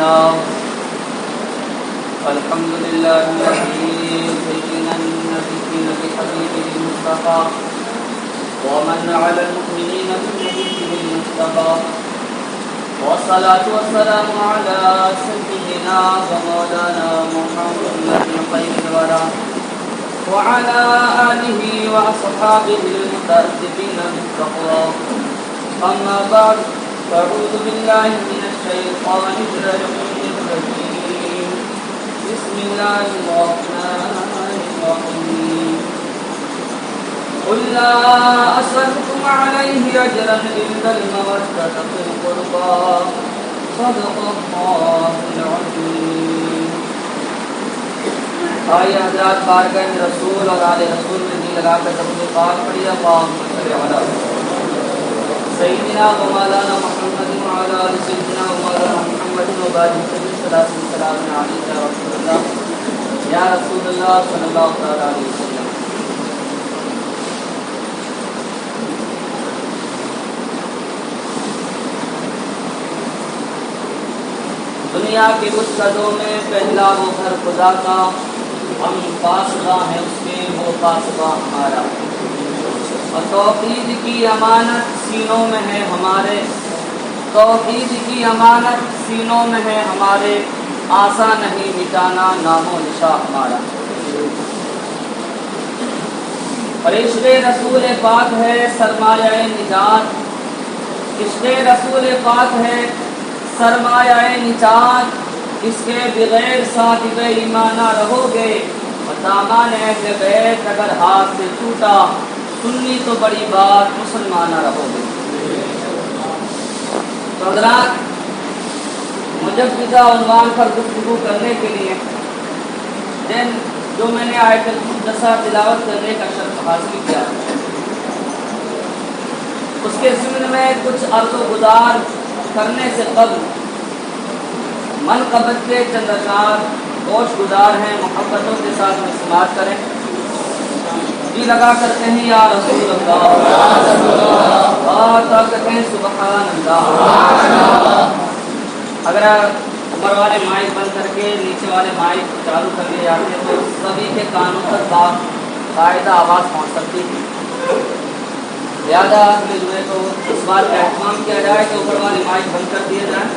الله الحمد لله الذي زين النبيين بحبيبه المصطفى ومن على المؤمنين بنبيه المصطفى والصلاة والسلام على سيدنا ومولانا محمد خير الورى وعلى آله وأصحابه المتأدبين بالتقوى أما بعد فأعوذ بالله من الشيطان الرجيم بسم الله الرحمن الرحيم قل لا أسألكم عليه أجرا إلا المودة في القربى صدق الله العظيم. آئیے حضرات بارگاہ رسول اور آل رسول میں دل لگا کر درود پاک پڑھیے. اللہم صلی علی سیدنا و مولانا محمد وعلی آل سیدنا و مولانا محمد وبارک وسلم علیہ یا رسول اللہ یا رسول اللہ صلی اللہ علیہ وسلم. دنیا کے گشتوں میں پہلا وہ گھر خدا کا، ہم پاسباں ہیں اس کے، وہ پاسباں ہمارا. اور توحید کی امانت سینوں میں ہے ہمارے، توحید کی امانت سینوں میں ہے ہمارے، آسان نہیں مٹانا نام و نشاں ہمارا. اور عشق رسول پاک ہے سرمایہ نجات، عشق رسول پاک ہے سرمایہ نجات. اس کے بغیر صاحب ایمانہ رہو گے، اور دامان اہل بیت اگر ہاتھ سے ٹوٹا، سنی تو بڑی بات مسلمانہ رہو گے. تو حضرات مجددہ عنوان پر گفتگو کرنے کے لیے جو میں نے آیت المقدسہ تلاوت کرنے کا شرف حاصل کیا، اس کے ضمن میں کچھ عرض و گزار کرنے سے قبل منقبت کے چند اشعار گوش گزار ہیں، محبتوں کے ساتھ میں سماعت کریں. جی لگا کر کہیں یا رسول اللہ، آتا کہیں سبحان اللہ. اگر اوپر والے مائک بند کر کے نیچے والے مائک چالو کر لیے جاتے تو سبھی کے کانوں تک باقاعدہ آواز پہنچ سکتی تھی. لہٰذا جو ہے تو اس بات کا اہتمام کیا جائے کہ اوپر والے مائک بند کر دیے جائیں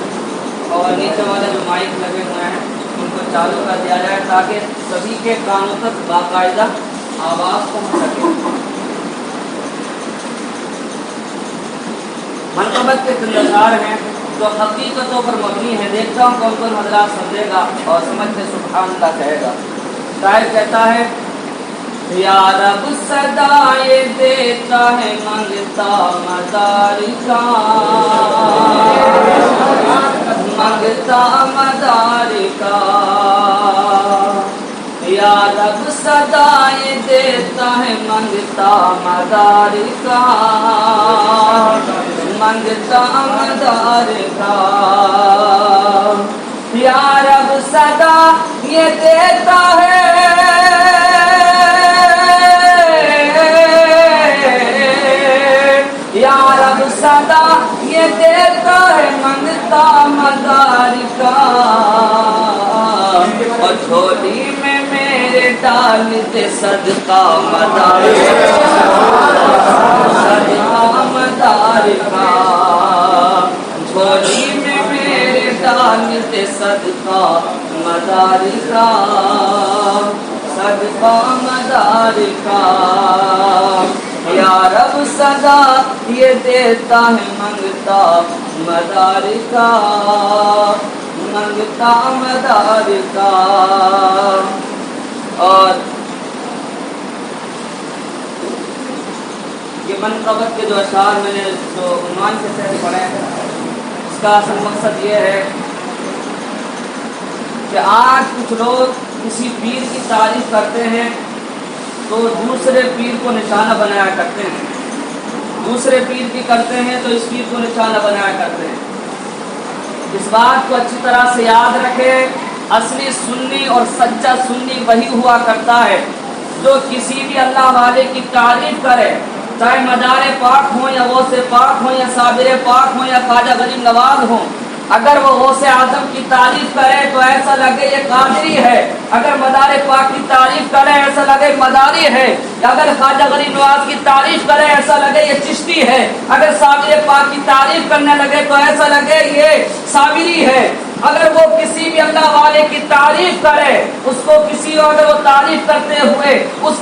اور نیچے والے جو مائک لگے ہوئے ہیں ان کو چالو کر دیا جائے تاکہ سبھی کے کانوں تک باقاعدہ آواز پہنچ سکے. منقبت کے چند اشعار ہیں جو حقیقتوں پر مبنی ہے. دیکھتا ہوں کون کون حضرات سمجھے گا اور سمجھ کے سبحان اللہ کہے گا. شاعر کہتا ہے یا رب صدائے دیتا ہے منگتا مدار کا، منگتا مدار کا. یا رب صدائے دیتا ہے منگتا مدار کا، منگتا مدار کا. یا رب صدا یہ دیتا ہے، یا رب صدا یہ دیتا ہے منگتا مدار کا. اور جھولی میں میرے ڈال دے صدقہ مدار کا، صدقہ مدار کا. جھولی میں میرے ڈال دے صدقہ مدار کا، صدقہ مدار کا. یا رب صدا یہ دیتا ہے منگتا مدار کا، منگتا مدار کا. اور یہ منقبت کے جو اشعار میں نے جو عنوان کے تحت پڑھے ہیں، اس کا اصل مقصد یہ ہے کہ آج کچھ لوگ کسی پیر کی تعریف کرتے ہیں تو دوسرے پیر کو نشانہ بنایا کرتے ہیں، دوسرے پیر کی کرتے ہیں تو اس پیر کو نشانہ بنایا کرتے ہیں. اس بات کو اچھی طرح سے یاد رکھیں، اصلی سنی اور سچا سنی وہی ہوا کرتا ہے جو کسی بھی اللہ والے کی تعریف کرے، چاہے مدار پاک ہوں یا غوث پاک ہوں یا صابر پاک ہوں یا خواجہ غریب نواز ہوں، اگر وہ غوث اعظم کی تعریف کرے تو ایسا لگے یہ قادری ہے، اگر مدار پاک کی تعریف کرے ایسا لگے مداری ہے، اگر خواجہ غریب نواز کی تعریف کرے ایسا لگے یہ چشتی ہے، اگر سامر پاک کی تعریف کرنے لگے تو ایسا لگے یہ سامری ہے۔ اگر وہ کسی بھی اللہ والے کی تعریف کرے، اس کو کسی اگر وہ تعریف کرتے ہوئے اس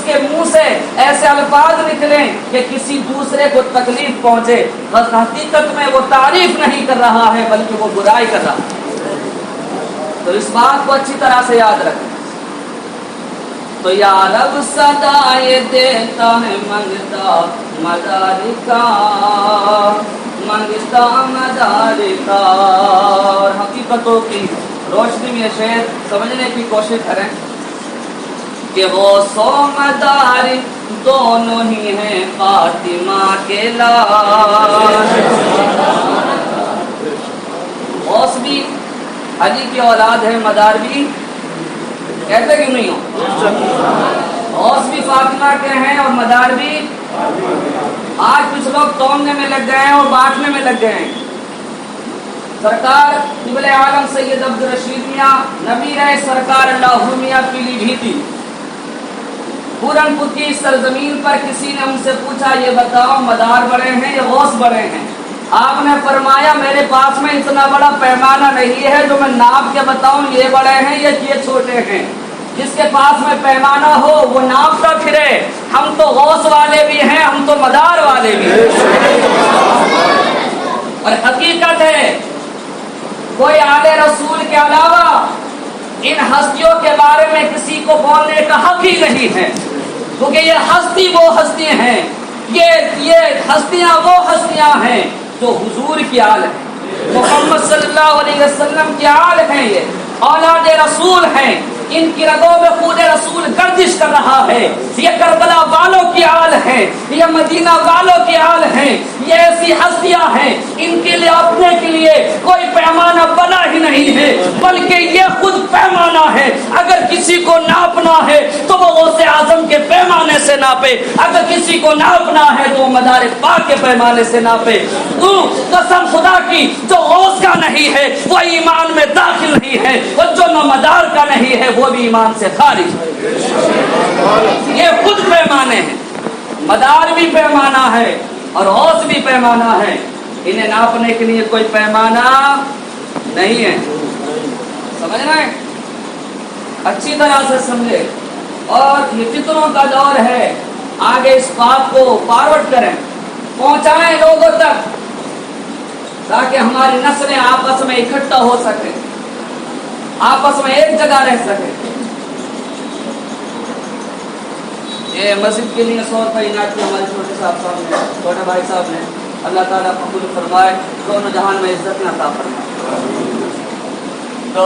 کے منہ سے ایسے الفاظ نکلیں کہ کسی دوسرے کو تکلیف پہنچے، بس حقیقت میں وہ تعریف نہیں کر رہا ہے بلکہ وہ برائی کر رہا ہے۔ تو اس بات کو اچھی طرح سے یاد رکھیں۔ تو یا رب صدا یہ دیتا ہے منگتا مداری کا، منگتا مداری کا۔ اور حقیقتوں کی روشنی میں شعر سمجھنے کی کوشش کریں کہ وہ سو مداری دونوں ہی ہیں فاطمہ کے لاش۔ غوث بھی علی کی اولاد ہے، مدار بھی کہتے کیوں نہیں ہو؟ غوث بھی فاطمہ کے ہیں اور مدار بھی۔ آج کچھ لوگ توڑنے میں لگ گئے ہیں اور بانٹنے میں لگ گئے ہیں۔ سرکار قبلِ عالم سید عبدالرشید میاں نبی رہے سرکار اللہ میاں پیلی بھیتی پورن پور کی سرزمین پر کسی نے ان سے پوچھا یہ بتاؤ مدار بڑے ہیں یا غوث بڑے ہیں؟ آپ نے فرمایا میرے پاس میں اتنا بڑا پیمانہ نہیں ہے جو میں ناپ کے بتاؤں یہ بڑے ہیں یا یہ چھوٹے ہیں۔ جس کے پاس میں پیمانہ ہو وہ ناپتا پھرے۔ ہم تو غوث والے بھی ہیں، ہم تو مدار والے بھی ہیں۔ اور حقیقت ہے کوئی آل رسول کے علاوہ ان ہستیوں کے بارے میں کسی کو بولنے کا حق ہی نہیں ہے، کیونکہ یہ ہستی وہ ہستی ہیں، یہ ہستیاں وہ ہستیاں ہیں جو حضور کی آل ہے، محمد صلی اللہ علیہ وسلم کی آل ہیں، یہ اولاد رسول ہیں، ان کی رگوں میں خون رسول گردش کر رہا ہے۔ یہ کربلا والوں کی آل ہیں، یہ مدینہ والوں کی آل ہیں، یہ ایسی ہستیاں ہیں ان کے لیے اپنے کے لیے کوئی پیمانہ بنا ہی نہیں ہے، بلکہ یہ خود پیمانہ ہے۔ اگر کسی کو ناپنا ہے تو وہ غوث اعظم کے پیمانے سے ناپے، اگر کسی کو ناپنا ہے تو وہ مدار پاک کے پیمانے سے ناپے۔ تو قسم خدا کی جو غوث کا نہیں ہے وہ ایمان میں داخل نہیں ہے، اور جو نہ مدار کا نہیں ہے وہ بھی ایمان سے خارج ہے۔ یہ خود پیمانے ہیں، مدار بھی پیمانہ ہے اور غوث بھی پیمانہ ہے، انہیں ناپنے کے لیے کوئی پیمانہ نہیں ہے۔ سمجھ رہے ہیں؟ اچھی طرح سے سمجھے۔ اور یہ فطروں کا دور ہے، آگے اس بات کو فارورڈ کریں، پہنچائیں لوگوں تک تاکہ ہماری نسلیں آپس میں اکٹھا ہو سکیں، آپس میں ایک جگہ رہ سکیں۔ یہ مسجد کے لیے 100 روپئے انعام کی ہمارے چھوٹے بھائی صاحب نے، اللہ تعالیٰ قبول فرمائے، دونوں جہان میں عزت عطا فرمائے۔ تو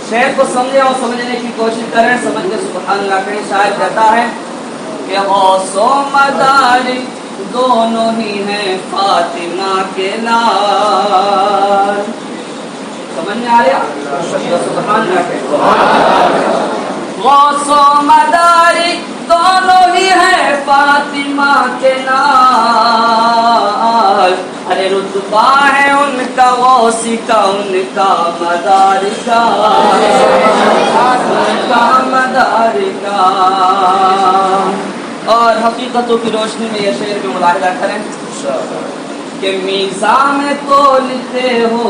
شعر کو سمجھیں اور سمجھنے کی کوشش کریں، سمجھ کے سبحان اللہ کہیں۔ شاعر کہتا ہے کہ غوث و مداری دونوں ہی ہیں فاطمہ کے لال۔ سمجھ میں آ رہا؟ سبحان اللہ کہیں۔ غوث و مداری دونوں ہی ہیں فاطمہ کے لال، ارے رتبہ ہے ان کا غوثی کا، ان کا مداری کا، ان کا مداری کا۔ اور حقیقتوں کی روشنی میں یہ شعر میں ملاحظہ کریں کہ میزان میں تولتے ہو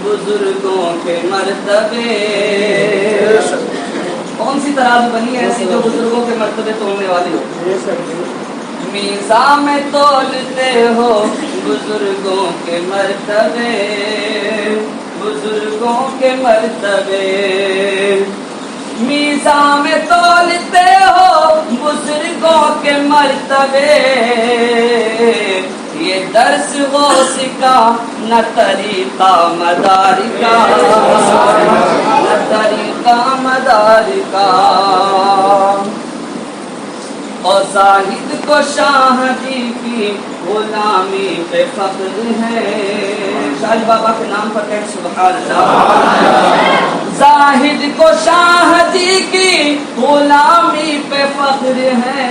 بزرگوں کے مرتبے۔ کون سی ترازو بنی ہے ایسی جو بزرگوں کے مرتبے تولنے والی ہو؟ میزان میں تولتے ہو بزرگوں کے مرتبے، بزرگوں کے مرتبے۔ میزان میں تولتے ہو بزرگوں کے مرتبے، یہ درس غوث کا نہ طریقہ مداری کا، نہ طریقہ مداری کا۔ اور زاہد کو شاہ جی کی غلامی پہ فخر ہے، شاہ بابا کے نام پر کہیں سبحان اللہ۔ زاہد کو شاہ جی کی غلامی پہ فخر ہے،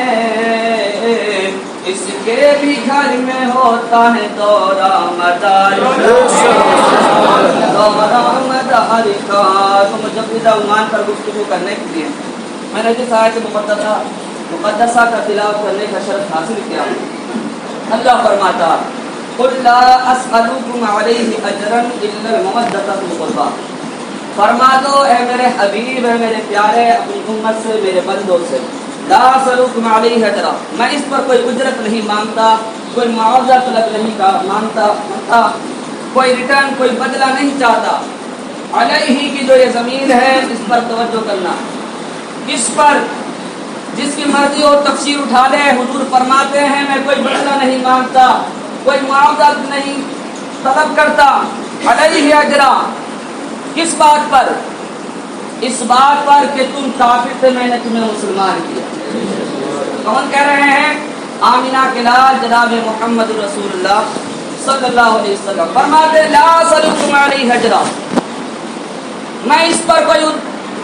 اس کے بھی گھر میں ہوتا ہے دورہ مدار کا۔ تو مجوزہ عنوان پر گفتگو کرنے کے لیے میں نے جس آیت مقدسہ کا تلاوت کرنے کا شرف حاصل کیا۔ اللہ فرماتا قل لا اسألکم علیہ اجرا الا المودۃ فی القربى، فرما دو اے میرے حبیب، اے میرے پیارے، اپنی امت سے، میرے بندوں سے، لا اسألکم علیہ اجرا، میں اس پر کوئی اجرت نہیں مانگتا، کوئی معاوضہ طلب نہیں مانگتا، کوئی ریٹرن، کوئی بدلہ نہیں چاہتا۔ علیہ کی جو یہ ضمیر ہے اس پر توجہ کرنا، اس پر جس کی مرضی ہو تفسیر اٹھا لے۔ حضور فرماتے ہیں میں کوئی بدلہ نہیں مانگتا، کوئی معاوضہ نہیں طلب کرتا۔ علیہ اجرا، کس بات پر؟ اس بات پر کہ تم کافر تھے، میں نے تمہیں مسلمان کیا۔ کون کہہ رہے ہیں؟ آمینہ کے لال جناب محمد رسول اللہ صلی اللہ علیہ وسلم فرماتے لا اسألکم علیہ اجرا، میں اس پر کوئی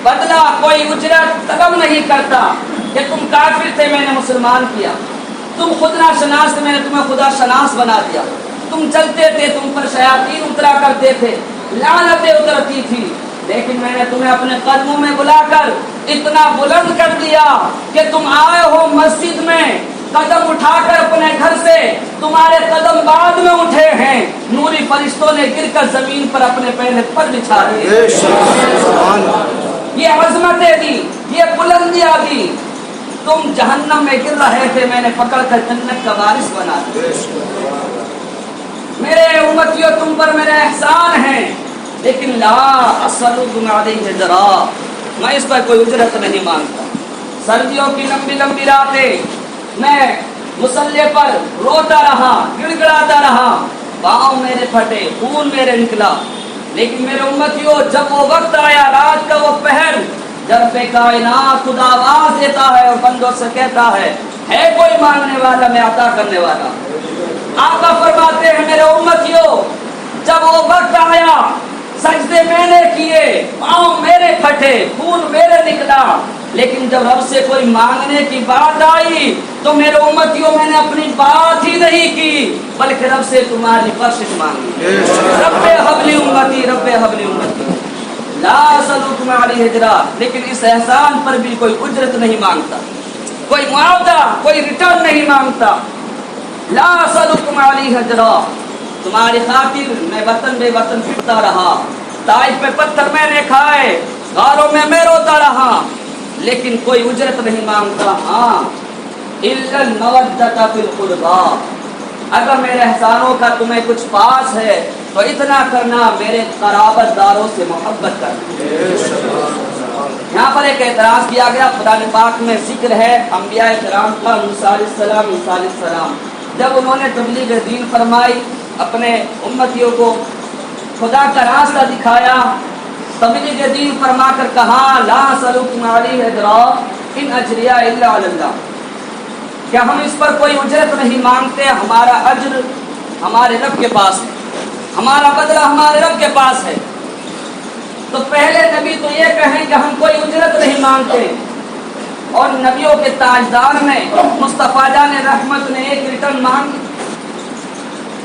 بدلہ، کوئی اجرت طلب نہیں کرتا کہ تم کافر تھے، میں نے مسلمان کیا، تم خدا شناس تھے، میں نے تمہیں خدا شناس بنا دیا، تم چلتے تھے، تم پر شیاطین اترا کرتے تھے، لعنتیں اترتی تھی، لیکن میں نے تمہیں اپنے قدموں میں بلا کر اتنا بلند کر دیا کہ تم آئے ہو مسجد میں، قدم اٹھا کر اپنے گھر سے تمہارے قدم بعد میں اٹھے ہیں، نوری فرشتوں نے گر کر زمین پر اپنے پہلے پر بچھا دیے۔ یہ عظمتیں دی، یہ بلندیاں دی، تم جہنم میں گر رہے تھے، میں نے پکڑ کر جنت کا وارث بنا دیا۔ میرے امتیوں تم پر میرے احسان ہیں، لیکن لا اسألکم علیہ اجرا، میں اس پر کوئی اجرت نہیں مانگتا۔ سردیوں کی لمبی لمبی راتیں میں مصلی پر روتا رہا، گڑ گڑاتا رہا، پاؤں میرے پھٹے، خون میرے نکلا، لیکن میرے امتیوں جب وہ وقت آیا، رات کا وہ پہر، جب بے کائنات خدا آواز دیتا ہے اور بندوں سے کہتا ہے کوئی مانگنے والا، میں عطا کرنے والا۔ آقا فرماتے ہیں میرے امتیوں جب وہ وقت آیا، سجدے میں نے کیے، پاؤں میرے پھٹے، خون میرے نکلا، لیکن جب رب سے کوئی مانگنے کی بات آئی تو میرے امتیوں میں نے اپنی بات ہی نہیں کی، بلکہ رب سے تمہاری بخشش مانگی۔ رب حبلی امتی، رب حبلی امتی، لا اسألکم علیہ اجرا، لیکن اس احسان پر بھی کوئی اجرت نہیں مانگتا، کوئی معاوضہ، کوئی ریٹرن نہیں مانگتا۔ لا اسألکم علیہ اجرا، تمہاری خاطر میں وطن بے وطن پھرتا رہا، طائف پہ پتھر میں نے کھائے، غاروں میں روتا رہا، لیکن کوئی اجرت نہیں مانگتا۔ ہاں الا المودۃ فی القربى، اگر میرے احسانوں کا تمہیں کچھ پاس ہے تو اتنا کرنا، میرے قرابت داروں سے محبت کرنا۔ یہاں پر ایک اعتراض کیا گیا، قرآن پاک میں ذکر ہے انبیاء کرام کا، موسیٰ علیہ السلام، عیسیٰ علیہ السلام، جب انہوں نے تبلیغ دین فرمائی، اپنے امتیوں کو خدا کا راستہ دکھایا، تبلیغ دین فرما کر کہا لا اسألکم علیہ اجرا ان اجریہ الا علی اللہ، کیا ہم اس پر کوئی اجرت نہیں مانگتے، ہمارا اجر ہمارے رب کے پاس ہے، ہمارا بدلہ ہمارے رب کے پاس ہے۔ تو پہلے نبی تو یہ کہیں کہ ہم کوئی اجرت نہیں مانگتے، اور نبیوں کے تاجدار نے مصطفیٰ جان رحمت نے ایک ریٹرن مانگی،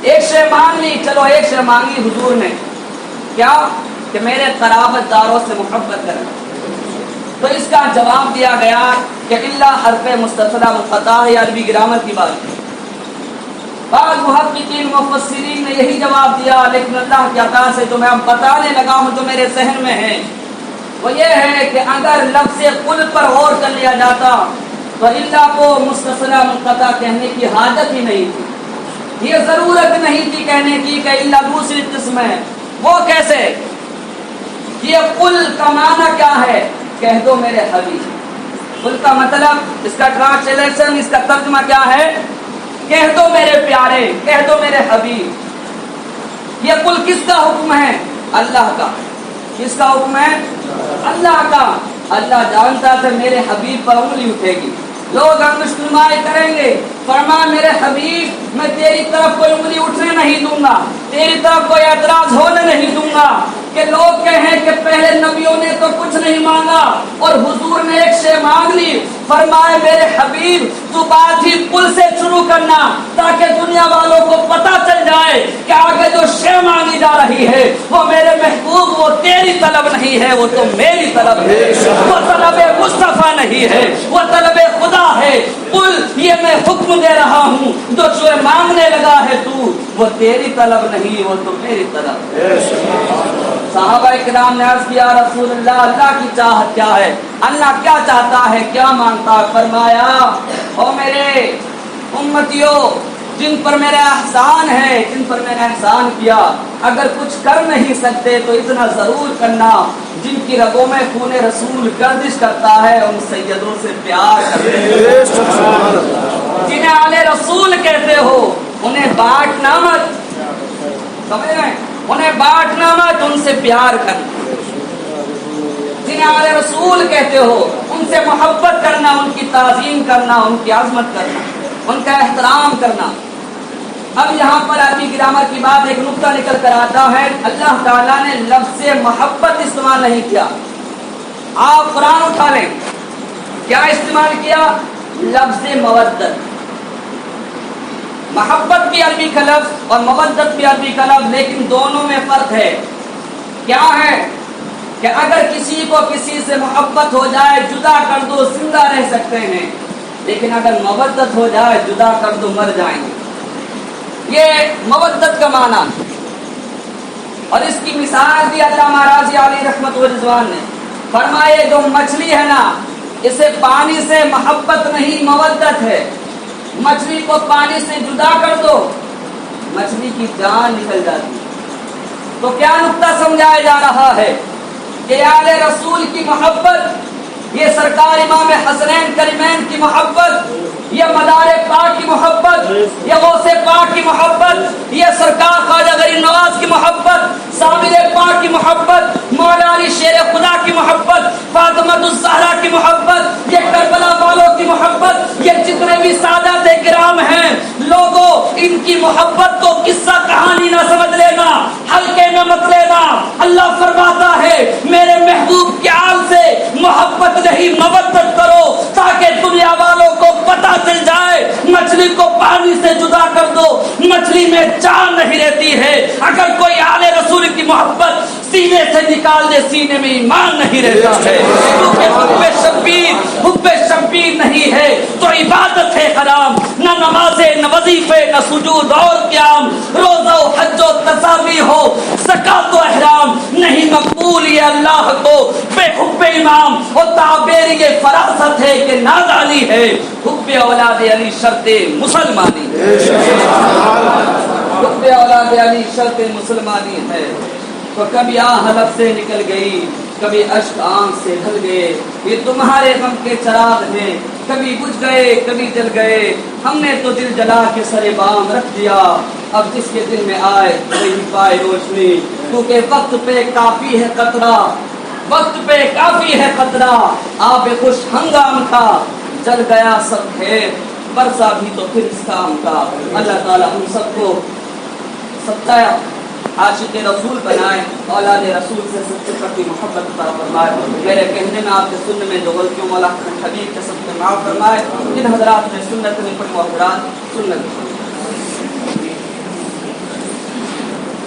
ایک شے مانگ لی، چلو ایک شے مانگی حضور نے، کیا کہ میرے قرابت داروں سے محبت کریں، تو اس کا جواب دیا گیا کہ الا حرف مستثنی منقطع ہے، عربی گرامر کی بات ہے۔ بعض محققین مفسرین نے یہی جواب دیا، لیکن اللہ کی عطا سے جو میں اب بتانے لگا ہوں جو میرے ذہن میں ہے وہ یہ ہے کہ اگر لفظ قل پر غور کر لیا جاتا تو الا کو مستثنی منقطع کہنے کی حاجت ہی نہیں تھی، یہ ضرورت نہیں تھی کہنے کی کہ الا دوسری قسم ہے۔ وہ کیسے؟ یہ قل کا معنی کیا ہے؟ کہہ دو میرے حبیب۔ قل کا مطلب، اس کا ٹرانسلیشن، اس کا ترجمہ کیا ہے؟ کہہ دو میرے پیارے، کہہ دو میرے حبیب۔ یہ قل کس کا حکم ہے؟ اللہ کا۔ کس کا حکم ہے؟ اللہ کا۔ اللہ جانتا تھا میرے حبیب پر انگلی اٹھے گی، لوگ انگشتمائی کریں گے، فرما میرے حبیب میں تیری طرف کوئی انگلی اٹھنے نہیں دوں گا، تیری طرف کوئی اعتراض ہونے نہیں دوں گا، کہ لوگ کہیں کہ پہلے نبیوں نے تو کچھ نہیں مانگا اور حضور نے ایک شے مانگ لی. فرمائے میرے حبیب تو بات ہی پل سے شروع کرنا تاکہ دنیا والوں کو پتہ چل جائے کہ آگے جو شے مانگی جا رہی ہے وہ میرے محبوب وہ تیری طلب نہیں ہے, وہ تو میری طلب ہے, وہ طلب مصطفیٰ نہیں ہے, وہ طلب خدا ہے. قل یہ میں حکم دے رہا ہوں جو مانگنے لگا ہے تو وہ تیری طلب نہیں وہ تو میری طلب. صحابہ کرام نے عرض کیا رسول اللہ اللہ کی چاہت کیا ہے, اللہ کیا چاہتا ہے, کیا مانگتا ہے؟ فرمایا او میرے امتیوں جن پر میرا احسان ہے, جن پر میں نے احسان کیا, اگر کچھ کر نہیں سکتے تو اتنا ضرور کرنا جن کی رگوں میں خون رسول گردش کرتا ہے ان سیدوں سے پیار کرتے ہیں. جنہیں آل رسول کہتے ہو انہیں بانٹنا مت, سمجھ رہے ہیں, انہیں بانٹنا مت, ان سے پیار کرنا. جنہیں آل رسول کہتے ہو ان سے محبت کرنا, ان کی تعظیم کرنا, ان کی عظمت کرنا, ان کا احترام کرنا. اب یہاں پر عربی گرامر کی بات ایک نقطہ نکل کر آتا ہے. اللہ تعالیٰ نے لفظ محبت استعمال نہیں کیا. آپ قرآن اٹھا لیں, کیا استعمال کیا؟ لفظ مودت. محبت بھی عربی کا لفظ اور مودت بھی عربی کا لفظ, لیکن دونوں میں فرق ہے. کیا ہے کہ اگر کسی کو کسی سے محبت ہو جائے جدا کر دو زندہ رہ سکتے ہیں, لیکن اگر مودت ہو جائے جدا کر دو مر جائیں گے. یہ مودت کا معنی. اور اس کی مثال دی علامہ راضی علیہ رحمت و رضوان نے. فرمائے جو مچھلی ہے نا اسے پانی سے محبت نہیں مودت ہے. مچھلی کو پانی سے جدا کر دو مچھلی کی جان نکل جاتی ہے. تو کیا نقطہ سمجھایا جا رہا ہے کہ آل رسول کی محبت, یہ سرکار امام حسنین کریمین کی محبت, یہ مدار پاک کی محبت, یہ غوث پاک کی محبت, یہ سرکار خواجہ غریب نواز کی محبت, صابر پاک کی محبت, مولا علی شیر خدا کی محبت, فاطمہ الزہرا کی محبت, یہ کربلا والوں کی محبت, یہ جتنے بھی سادات کرام ہیں لوگوں ان کی محبت کو قصہ کہانی نہ سمجھ لینا, ہلکے نہ مت لینا. اللہ فرماتا ہے میرے محبوب کے آل سے محبت نہیں مودت کرو تاکہ دنیا والوں کو پتہ چل جائے. مچھلی کو پانی سے جدا کر دو, مچھلی میں جان نہیں رہتی ہے. اگر کوئی آل رسول کی محبت سینے سے نکال دے سینے میں ایمان نہیں رہتا ہے, کیونکہ حب شبیر نہیں ہے تو عبادت ہے حرام. نہ نمازیں نہ وظیفے نہ سجود اور قیام, روزہ و حج و تصاوی ہو زکات و احرام نہیں مقبول یہ اللہ کو بے حب امام. اور تعبیر یہ فراست ہے کہ نادانی ہے, حب اولاد علی شرط مسلمانی ہے, حب اولاد علی شرط مسلمانی ہے. تو کبھی آہ حلف سے نکل گئی, کبھی اشک آنکھ سے ڈھل گئے, یہ تمہارے غم کے چراغ ہیں, کبھی بجھ گئے کبھی جل گئے. ہم نے تو دل جلا کے سر بام رکھ دیا, اب جس کے دل میں آئے وہی پائے روشنی. کیونکہ وقت پہ کافی ہے قطرہ, وقت پہ کافی ہے قطرہ, آب خوش ہنگام تھا جل گیا سب خیر, برسا بھی تو پھر اس کام کا. اللہ تعالیٰ ہم سب کو سچا عاشق رسول بنائے, اولاد رسول سے سچے پرتی محبت عطا فرمائے. میرے کہنے میں آپ کے سننے میں جو غلطیوں مولا حبیب کے سب سے معاف فرمائے. جن حضرات نے سنت نہیں پڑھی وہ حضرات سنت